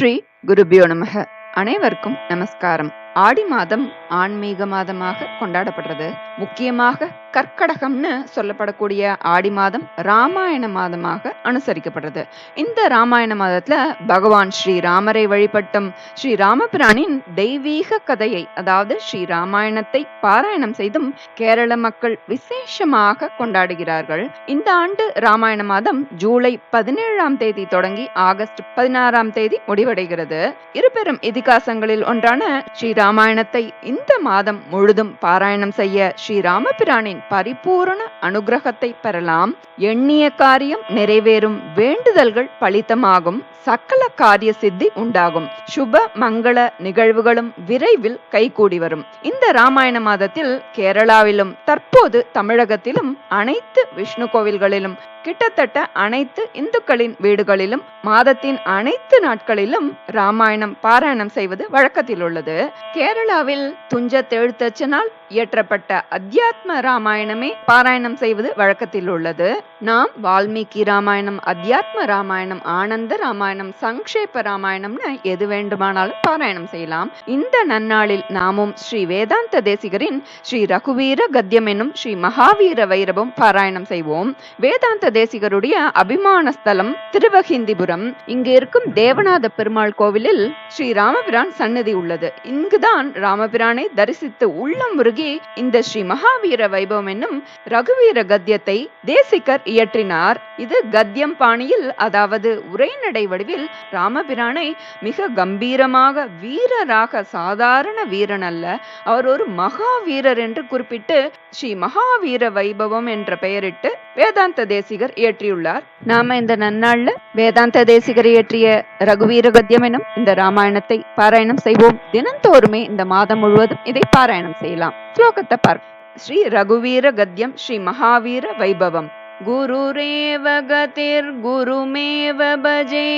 ஸ்ரீ குருபியோ நமக. அனைவருக்கும் நமஸ்காரம். ஆடி மாதம் ஆன்மீக மாதமாக கொண்டாடப்படுறது. முக்கியமாக கர்க்கடகம்னு சொல்லப்படக்கூடிய ஆடி மாதம் ராமாயண மாதமாக அனுசரிக்கப்படுறது. இந்த ராமாயண மாதத்துல பகவான் ஸ்ரீராமரை வழிபட்டும் ஸ்ரீ ராமபிரானின் தெய்வீக கதையை, அதாவது ஸ்ரீ ராமாயணத்தை பாராயணம் செய்தும் கேரள மக்கள் விசேஷமாக கொண்டாடுகிறார்கள். இந்த ஆண்டு ராமாயண மாதம் ஜூலை 17ஆம் தேதி தொடங்கி ஆகஸ்ட் 16ஆம் தேதி முடிவடைகிறது. இருபெரும் இதிகாசங்களில் ஒன்றான ஸ்ரீ ராமாயணத்தை இந்த மாதம் முழுதும் பாராயணம் செய்ய ஸ்ரீராமபிரானின் பரிபூரண அனுகிரகத்தை பெறலாம். எண்ணிய காரியம் நிறைவேறும், வேண்டுதல்கள் பலிதமாகும், சகல காரிய சித்தி உண்டாகும், சுப மங்கள நிகழ்வுகளும் விரைவில் கைகூடி வரும். இந்த ராமாயண மாதத்தில் கேரளாவிலும் தற்போது தமிழகத்திலும் அனைத்து விஷ்ணு கோவில்களிலும் கிட்டத்தட்ட அனைத்து இந்துக்களின் வீடுகளிலும் மாதத்தின் அனைத்து நாட்களிலும் ராமாயணம் பாராயணம் செய்வது வழக்கத்தில் உள்ளது. கேரளாவில் துஞ்ச எழுத்தச்சனால் இயற்றப்பட்ட அத்தியாத்ம ராமாயணமே பாராயணம் செய்வது வழக்கத்தில் உள்ளது. நாம் வால்மீகி ராமாயணம், அத்தியாத்ம ராமாயணம், ஆனந்த ராமாயணம், சங்கேப ராமாயணம்னு எது வேண்டுமானாலும் பாராயணம் செய்யலாம். இந்த நன்னாளில் நாமும் ஸ்ரீ வேதாந்த தேசிகரின் ஸ்ரீ ரகுவீர கத்தியம் என்னும் ஸ்ரீ மகாவீர வைரவம் பாராயணம் செய்வோம். வேதாந்த தேசிகருடைய அபிமான ஸ்தலம் திருவஹிந்திபுரம். இங்கு இருக்கும் தேவநாத பெருமாள் கோவிலில் ஸ்ரீ ராமபிரான் சன்னதி உள்ளது. இங்குதான் ராமபிரானை தரிசித்து உள்ளம் உருகி இந்த ஸ்ரீ மகாவீர வைபவம் என்னும் ரகுவீர கத்தியத்தை தேசிகர் இயற்றினார். இது கத்தியம் பாணியில், அதாவது உரைநடை வடிவில் ராமபிரானை மிக கம்பீரமாக, வீரராக, சாதாரண வீரன் அல்ல, அவர் ஒரு மகாவீரர் என்று குறிப்பிட்டு ஸ்ரீ மகாவீர வைபவம் என்ற பெயரிட்டு வேதாந்த தேசிகர் இயற்றியுள்ளார். நாம இந்த நன்னாள்ல வேதாந்த தேசிகர் இயற்றிய ரகுவீர கத்தியம் எனும் இந்த ராமாயணத்தை பாராயணம் செய்வோம். தினந்தோறுமே இந்த மாதம் முழுவதும் இதை பாராயணம் செய்யலாம். ஸ்லோகத்தை பார்ப்போம். ஸ்ரீ ரகுவீர கத்தியம் ஸ்ரீ மகாவீர வைபவம். குருரேவ கதிர் குருமேவ பஜே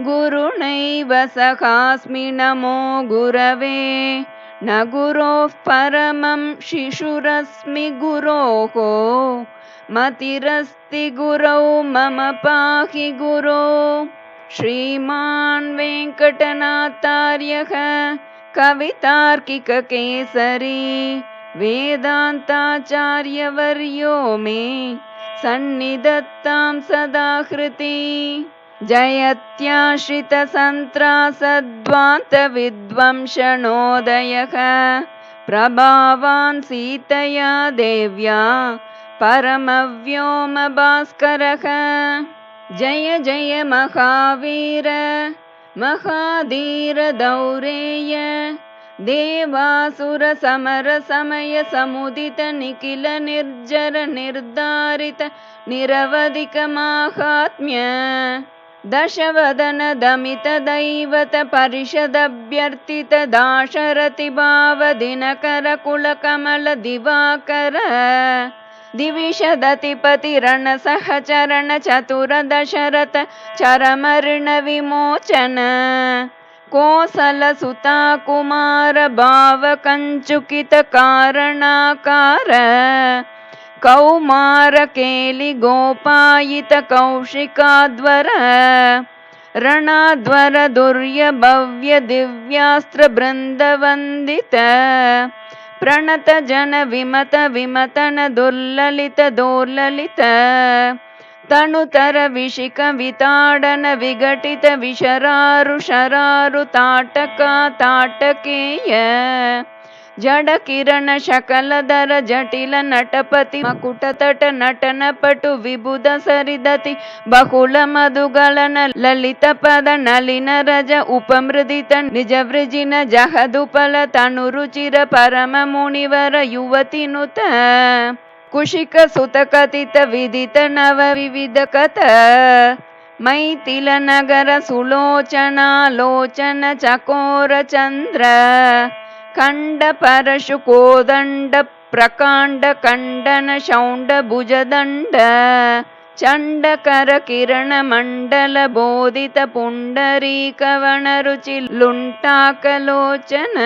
குருணைவ சகாஸ்மி நமோ குரவே ந குரோஃ பரமம் சிசுரஸ்மி குரோஹோ மதிரஸ்தி குரௌ மம பாஹி குரோ. ஸ்ரீமான் வெங்கடநாத்தார்யः கவிதார்க்கிக கேசரி வேதாந்தாச்சார்யவர்யோ மே சந்நிதத்தாம் சதா ஹ்ருதி. ஜயத்யாஸ்ரித சந்த்ராசத்வாந்த வித்வம்சனோதயः பிரபாவான் சீதயா தேவ்யா பரமவ்யோம பாஸ்கரः. ஜய ஜய மகாவீர மகாதீர தௌரேய தேவாசுர சமர சமய சமுதித நிகில நிர்ஜர நிர்தாரித நிரவதிக மாகாத்ம்ய தசவதன தமித தைவத பரிஷதப்யர்த்தித தாசரதி பாவ தினகர குல கமல திவாகர दिविशदतिपति रण सहचरण चतुर दशरथ चरमऋण विमोचन कोसल सुता कुमार भाव कंचुकित कारणाकार कौमार केलि गोपायित कौशिकाद्वर ರಣಾಧ್ವರ ದುರ್ಯ ಭವ್ಯ ದಿವ್ಯಾಸ್ತ್ರ ಬೃಂದ ವಂದಿತ ಪ್ರಣತ ಜನ ವಿಮತ ವಿಮತನ ದುರ್ಲಲಿತ ದೋರ್ಲಲಿತ ತನುತರ ವಿಶಿಕ ವಿತಾಡನ ವಿಘಟಿತ ವಿಶರಾರು ಶರಾರು ತಾಟಕ ತಾಟಕೇಯ ಜಡ ಕಿರಣ ಶಕಲಧರ ಜಟಿಲ ನಟಪತಿ ಮಕುಟತಟ ನಟನ ಪಟು ವಿಬುಧ ಸರಿದತಿ ಬಹುಳ ಮಧುಗಳನ ಲಲಿತ ಪದ ನಲಿನ ರಜ ಉಪಮೃದಿತ ನಿಜ ವೃಜಿನ ಜಹದುಪಲ ತನು ರುಚಿರ ಪರಮ ಮುನಿವರ ಯುವತಿ ನುತ ಕುಶಿಕ ಸುತ ಕಥಿತ ವಿದಿತ ನವ ವಿವಿಧ ಕಥ ಮೈಥಿಲ ನಗರ ಸುಲೋಚನ ಲೋಚನ ಚಕೋರ ಚಂದ್ರ ಖಂಡ ಪರಶು ಕೋದಂಡ ಪ್ರಕಾಂಡ ಖಂಡನ ಶೌಂಡ ಭುಜದಂಡ ಚಂಡಕರ ಕಿರಣ ಮಂಡಲ ಬೋಧಿತ ಪುಂಡರೀಕವಣ ರುಚಿ ಲುಂಟಾಕಲೋಚನ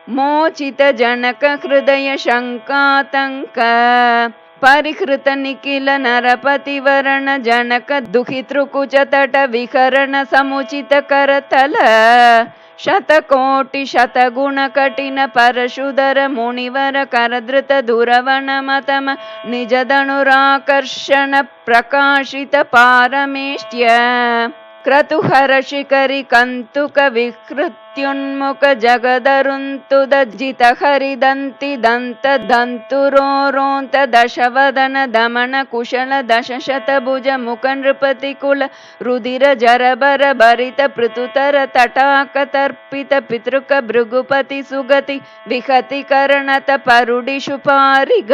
ಮೋಚಿತ ಜನಕ ಹೃದಯ ಶಂಕಾತಂಕ परिहृत निखिल नरपतिवरण जनक दुहितृकुच तट विकरण समुचित करतल शतकोटि शतगुण कठिन परशुधर मुनिवर करधृत दुरवन मतम निजदनुराकर्षण प्रकाशित पारमेष्ट्य क्रतुहर शिखरि कंतुक विकृत्युन्मुख जगदरुन्तुद जित हरिदन्ति दंत दन्तुरोरोन्त दशवदन दमन कुशल दशशतभुज मुख नृपति कुल रुधिर जरबर भरित पृथुतर तटाक तर्पित पितृक भृगुपति सुगति विहति करणत परुडिषु पारिग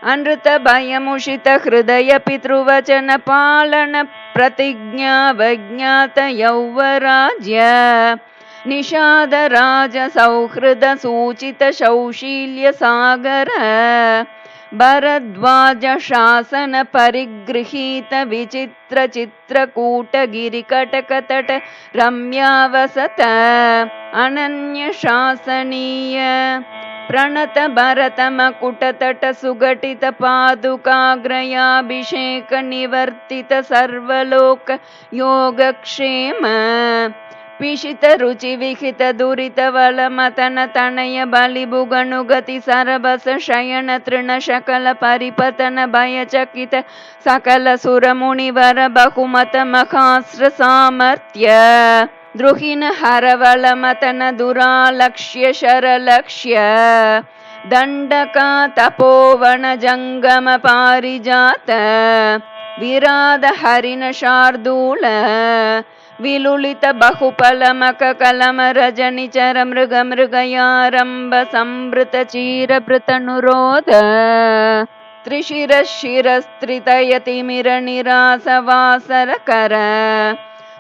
अनृत भयमुषित हृदय पितृवचन पालन प्रतिज्ञा वज्ञात यौवराज्य निषाद राज सौहृद सूचित शौशील्य सागर भरद्वाज शासन परिगृहीत विचित्र चित्रकूट गिरिकटकतट रम्यावसत अनन्य शासनीय प्रणत भरत मकुटतट सुघटित पादुकाग्रयाभिषेक निवर्तित सर्वलोक योगक्षेम पिशित रुचि विहित दुरित वल मतन तनय बलिभुगनुगति सरबस शयन तृण शकल परिपतन भय चकित सकल सुर मुनिवर बहुमत मखास्त्र सामर्थ्य द्रुहिन हरवल मतन दुरालक्ष्य शरलक्ष्य दंडका तपोवन जंगम पारिजात विराद हरिण शार्दूल विलुलित बहुफल मक कलम रजनिचर मृग मृगयारंभ संवृत चीर भृतनुरोध त्रिशिर शिरस्त्रितयतिमिर निरास वासर कर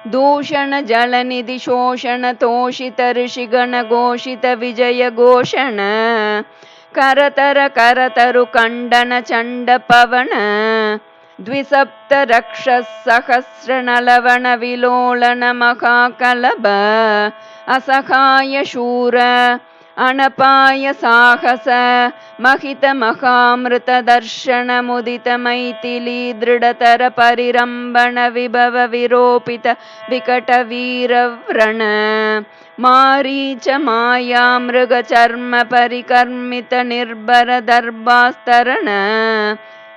दूषण जलनिधि शोषण तोषित ऋषिगण घोषित विजय घोषण करतर करतरु खंडन चंड पवन द्विसप्त रक्षसहस्र नलवण विलोलन महाकलभ असहाय शूर अनपाय साहस महित महामृत दर्शन मुदित मैथिली दृढ़तर परिरंबण विभव विरोपित विकट वीर व्रण मारीच माया मृग चर्म परिकर्मित निर्भर दर्भास्तरण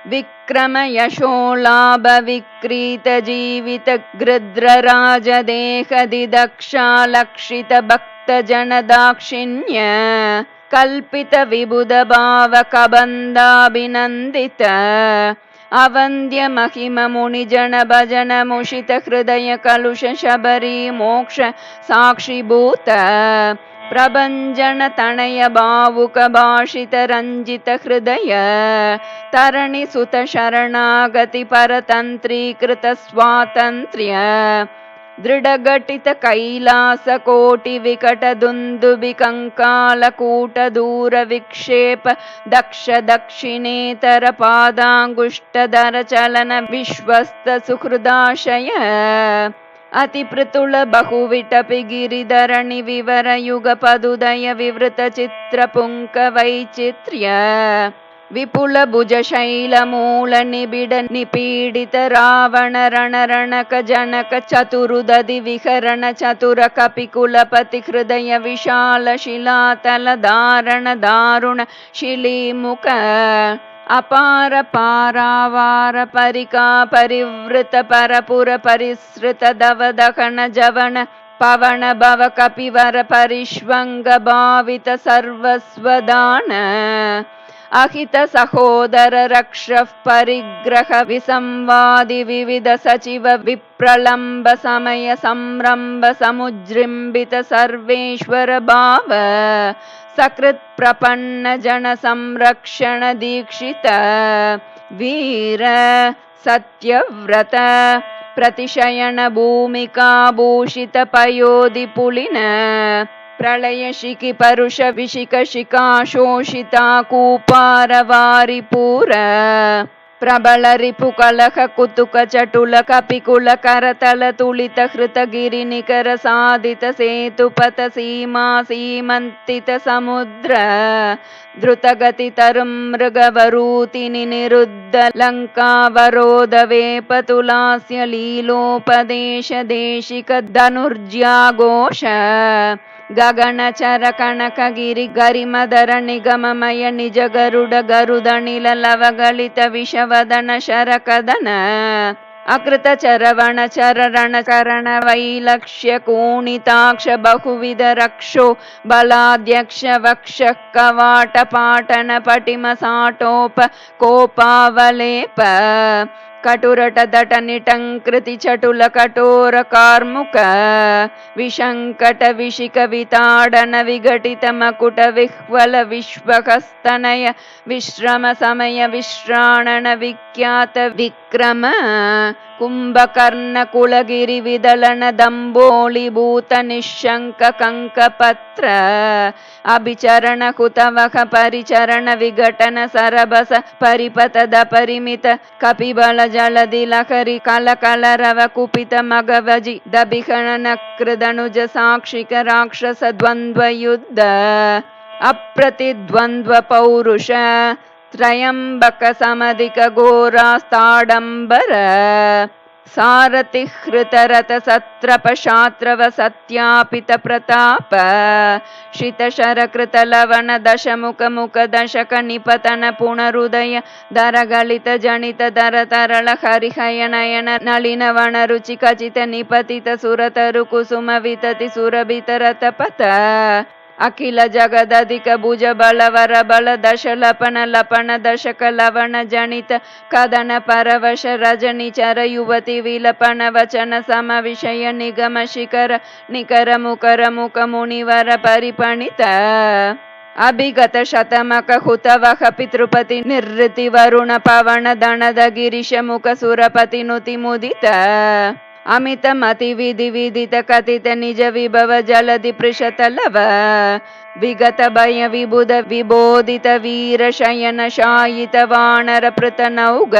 विक्रम यशोलाभ विक्रीत जीवित गृध्र राज देह दिदक्षा लक्षित भक्त जन दाक्षिण्य कल्पित विबुध भाव कबंदाभिनंदित अवंद्य महिम मुनिजन भजन मुषित हृदय कलुष शबरी मोक्ष साक्षिभूत प्रभंजन तनय भावुक भाषित रंजित हृदय तरणि सुत शरणागति परतंत्रीकृत स्वातंत्र्य दृढ़घटित कैलास कोटि विकट दुंदुभि कंकाल कूट दूर विक्षेप दक्ष दक्षिणेतर पादांगुष्ठधर चलन विश्वस्त सुहृदाशय अति पृतुल बहुविटपि गिरिधरणि विवर युग पदुदय विवृत चित्र पुंक वैचित्र्य विपुल भुज शैल मूल निबिड निपीडित रावण रण रणक जनक चतुरुदधि विहरण चतुर कपिकुलपति हृदय विशाल शिलातल धारण दारुण शिलीमुख अपार पारावार परिका परिवृत परपुर परिसृत दव दहन जवन पवन भव कपिवर परिष्वंग भावित सर्वस्वदान अहित सहोदर रक्ष परिग्रह विसंवादि विविध सचिव विप्रलंब समय संरंभ समुजृंबित सर्वेश्वर भाव सकृत प्रपन्न जन संरक्षण दीक्षित वीर सत्यव्रत प्रतिशयन भूमिका भूषित पयोधि पुलिन प्रलय शिखि परुष विशिक शिखा शोषिता कूपार वारिपूर ಪ್ರಬಲ ರಿಪುಕಲಹ ಕುತುಕ ಚಟುಲ ಕಪಿಕುಲ ಕರತಲ ತುಳಿತ ಹೃತಗಿರಿ ನಿಕರ ಸಾಧಿತ ಸೇತುಪಥ ಸೀಮಾ ಸೀಮಂತಿತ ಸಮುದ್ರ ಧೃತಗತಿ ತರುಂ ಮೃಗವರೂತಿನಿ ನಿರುದ್ಧ ಲಂಕಾವರೋಧ ವೇಪತುಲಾಸ್ಯ ಲೀಲೋಪದೇಶ ದೇಶಿಕ ಧನುರ್ಜ್ಯಾಘೋಷ ಗಗನಚರ ಕಣಕಗಿರಿ ಗರಿಮದರ ನಿಗಮಮಯ ನಿಜ ಗರುಡ ಗರುದನಿಲ ಲವಗಳಿತ ವಿಷವದನ ಶರಕದನ ಅಕೃತ ಚರವಣ ಚರರಣ ಕರಣ ವೈಲಕ್ಷ್ಯ ಕೋಣಿತಾಕ್ಷ ಬಹುವಿಧ ರಕ್ಷೋ ಬಲಾಧ್ಯಕ್ಷ ವಕ್ಷ ಕವಾಟ ಪಾಟನ ಪಟಿಮ ಸಾಟೋಪ ಕೋಪಾವಲೇಪ ಕಟುರಟ ದಟ ನಿಟಂಕೃತಿ ಚಟುಲ ಕಠೋರ ಕಾರ್ಮುಕ ವಿಶಂಕಟ ವಿಶಿಕ ವಿತಾಡನ ವಿಘಟಿತ ಮಕುಟ ವಿಹ್ವಲ ವಿಶ್ವಕಸ್ತನಯ ವಿಶ್ರಮ ಸಮಯ ವಿಶ್ರಾಣನ ವಿಖ್ಯಾತ ವಿಕ್ರಮ ಕುಂಭಕರ್ಣ ಕುಳಗಿರಿ ವಿದಳನ ದಂಬೋಳಿ ಭೂತ ನಿಶಂಕ ಕಂಕಪತ್ರ ಅಭಿಚರಣ ಕುತವಕ ಪರಿಚರಣ ವಿಘಟನ ಸರಬಸ ಪರಿಪತದ ಪರಿಮಿತ ಕಪಿಬಳ ಜಲದಿ ಲಹರಿ ಕಲಕಲರವ ಕುಪಿತ ಮಗವಜಿ ದಬಿಖಣನ ಕೃದನುಜ ಸಾಕ್ಷಿಕ ರಾಕ್ಷಸ ದ್ವಂದ್ವ ಯುದ್ಧ ಅಪ್ರತಿದ್ವಂದ್ವ ಪೌರುಷ ತ್ರಯಂಬಕ ಸಮಧಿಕ ಘೋರಾಸ್ತಾಡಂಬರ ಸಾರಥಿ ಹೃತರಥ ಸತ್ರಪ ಶಾತ್ರವ ಸತ್ಯಾಪಿತ ಪ್ರತಾಪ ಶಿತಶರಕೃತ ಲವಣ ದಶಮುಖ ಮುಖ ದಶಕ ನಿಪತನ ಪುನರುದಯ ದರಗಳಿತ ಜನಿತ ದರ ತರಳ ಹರಿಹಯನಯನ ನಳಿನವಣ ರುಚಿ ಖಚಿತ ನಿಪತಿತ ಸುರತರು ಕುಸುಮ ವಿತತಿ ಸುರಭಿತ ರಥಪಥ ಅಖಿಲ ಜಗದಧಿಕ ಭುಜ ಬಲವರ ಬಲ ದಶಲಪನ ಲಪನ ದಶಕ ಲವಣ ಜನಿತ ಕದನ ಪರವಶ ರಜನಿ ಚರ ಯುವತಿ ವಿಲಪನ ವಚನ ಸಮ ವಿಷಯ ನಿಗಮ ಶಿಖರ ನಿಕರ ಮುಖರ ಮುಖ ಮುನಿವರ ಪರಿಪಣಿತ ಅಭಿಗತ ಶತಮಕ ಹುತವಹ ಪಿತೃಪತಿ ನಿರ್ಋತಿ ವರುಣ ಪವನ ದಣದ ಗಿರಿಶ ಮುಖ ಸುರಪತಿ ನುತಿ ಮುದಿತ ಅಮಿತ ಮತಿ ವಿಧಿ ವಿದಿತ ಕಥಿತ ನಿಜ ವಿಭವ ಜಲಧಿ ಪೃಷತಲವ ವಿಗತ ಭಯ ವಿಬುಧ ವಿಬೋಧಿತ ವೀರ ಶಯನ ಶಾಯಿತ ವಾನರ ಪೃತ ನೌಗ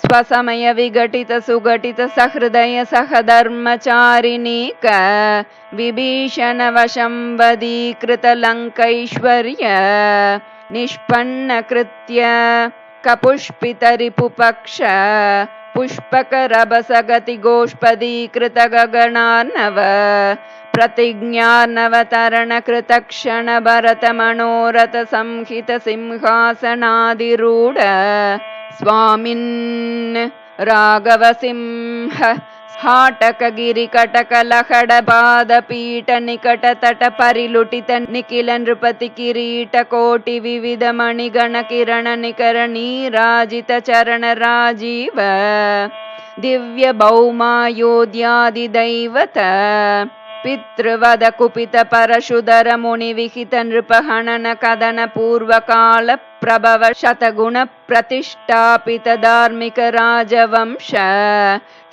ಸ್ವಸಮಯ ವಿಘಟಿತ ಸುಘಟಿತ ಸಹೃದಯ ಸಹಧರ್ಮಚಾರಿಣೀಕ ವಿಭೀಷಣ ವಶಂವದೀಕೃತ ಲಂಕೈಶ್ವರ್ಯ ನಿಷ್ಪನ್ನ ಕೃತ್ಯ ಕಪುಷ್ಪಿತ ರಿಪುಪಕ್ಷ ಪುಷ್ಪಕ ರಭಸಗತಿ ಗೋಷ್ಪದೀಕೃತ ಗಗನಾರ್ನವ ಪ್ರತಿಜ್ಞಾರ್ನವತರಣ ಕೃತಕ್ಷಣ ಭರತ ಮನೋರಥ ಸಂಹಿತ ಸಿಂಹಾಸನಾದಿರೂಢ ಸ್ವಾಮಿನ್ ರಾಘವ ಸಿಂಹ ಹಾಟಕ ಗಿರಿ ಕಟಕ ಲಹಡ ಪಾದ ಪೀಠ ನಿಕಟ ತಟ ಪರಿಲುಟಿತ ನಿಖಿಲ ನೃಪತಿ ಕಿರೀಟ ಕೋಟಿ ವಿವಿಧ ಮಣಿಗಣ ಕಿರಣ ನಿಕರ ನೀರಾಜಿತ ಚರಣ ರಾಜೀವ ದಿವ್ಯ ಭೌಮಾಯೋಧ್ಯಾದಿ ದೈವತ ಪಿತೃವದ ಕುಪಿತ ಪರಶುಧರ ಮುನಿ ವಿಹಿತ ನೃಪಹಣನ ಕದನ ಪೂರ್ವಕಾಲ ಪ್ರಭವ ಶತಗುಣ ಪ್ರತಿಷ್ಠಾಪಿತ ಧಾರ್ಮಿಕ ರಾಜವಂಶ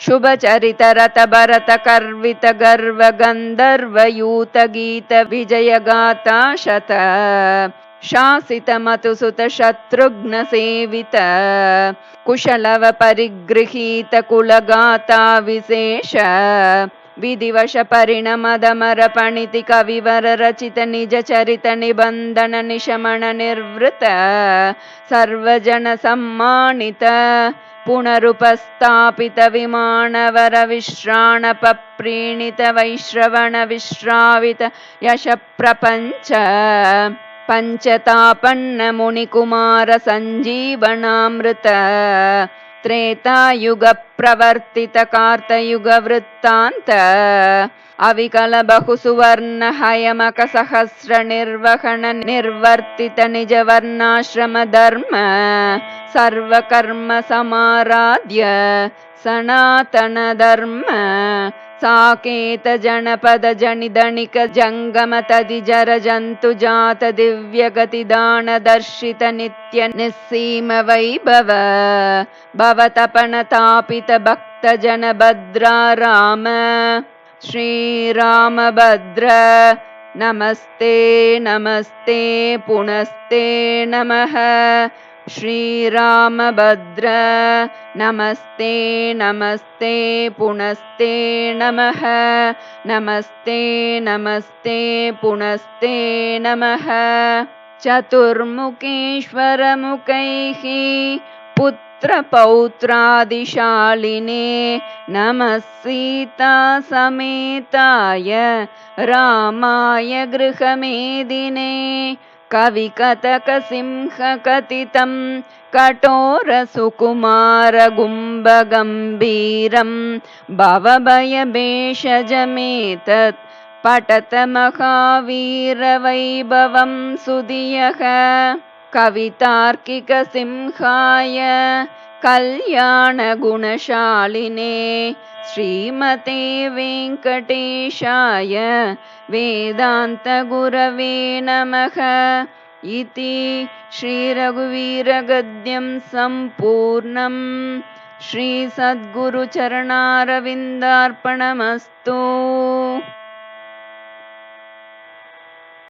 ಶುಭ ಚರಿತ ರಥ ಭರತ ಕರ್ವಿತ ಗರ್ವ ಗಂಧರ್ವ ಯೂತ ಗೀತ ವಿಜಯ ಗಾತಾ ಶತ ಶಾಸಿತ ಮತುಸುತ ಶತ್ರುಘ್ನ ಸೇವಿತ ಕುಶಲವ ಪರಿಗೃಹೀತ ಕುಲಗಾತಾ ವಿಶೇಷ ವಿಧಿವಶ ಪರಿಣಮದ ಮರ ಪಣಿತಿ ಕವಿವರ ರಚಿತ ನಿಜ ಚರಿತ ನಿಬಂಧನ ನಿಶಮನ ನಿರ್ವೃತ ಸರ್ವಜನ ಸಮ್ಮಾನಿತ ಪುನರುಪಸ್ಥಾಪಿತ ವಿಮಾನವರ ವಿಶ್ರಾಣ ಪಪ್ರೀಣಿತ ವೈಶ್ರವಣ ವಿಶ್ರಾವಿತ ಯಶ ಪ್ರಪಂಚ ಪಂಚತಾಪನ್ನ ಮುನಿಕುಮಾರ ಸಂಜೀವನಾಮೃತ ತ್ರೇತಾಯುಗ ಪ್ರವರ್ತಿತ ಕಾರ್ತಯುಗ ವೃತ್ತಾಂತ ಅವಿಕಲ ಬಹು ಸುವರ್ಣ ಹಯಮಕ ಸಹಸ್ರ ನಿರ್ವಹಣ ನಿರ್ವರ್ತಿತ ನಿಜ ವರ್ಣಾಶ್ರಮ ಧರ್ಮ ಸರ್ವಕರ್ಮ ಸಮಾರಾಧ್ಯ ಸನಾತನ ಧರ್ಮ ಸಾಕೇತ ಜನಪದ ಜನಿದಣಿಕ ಜಂಗಮ ತದಿ ಜರ ಜಂತು ಜಾತ ದಿವ್ಯ ಗತಿ ದಾನ ದರ್ಶಿತ ನಿತ್ಯ ನಿಸ್ಸೀಮ ವೈಭವ ಭವತಪನ ತಾಪಿತ ಭಕ್ತ ಜನ ಭದ್ರ ರಾಮ ಶ್ರೀರಾಮ ಭದ್ರ ನಮಸ್ತೆ ನಮಸ್ತೆ ಪುನಸ್ತೆ ನಮಃ श्रीरामभद्र नमस्ते नमस्ते पुनस्ते नमः नमस्ते नमस्ते पुनस्ते नमः चतुर्मुखेश्वरमुखैः पुत्रपौत्रादिशालिने नमः सीता समेताय रामाय गृहमेदिने कविकतकसिंहकथितं कठोरसुकुमारगुम्बगम्भीरं भवभयभेषजमेतत् पठत महावीरवैभवं सुधियः कवितार्किकसिंहाय कल्याणगुणशालिने श्रीमते वेङ्कटेशाय वेदान्तगुरवे नमः इति श्रीरघुवीरगद्यं सम्पूर्णम् श्रीसद्गुरुचरणारविन्दार्पणमस्तु।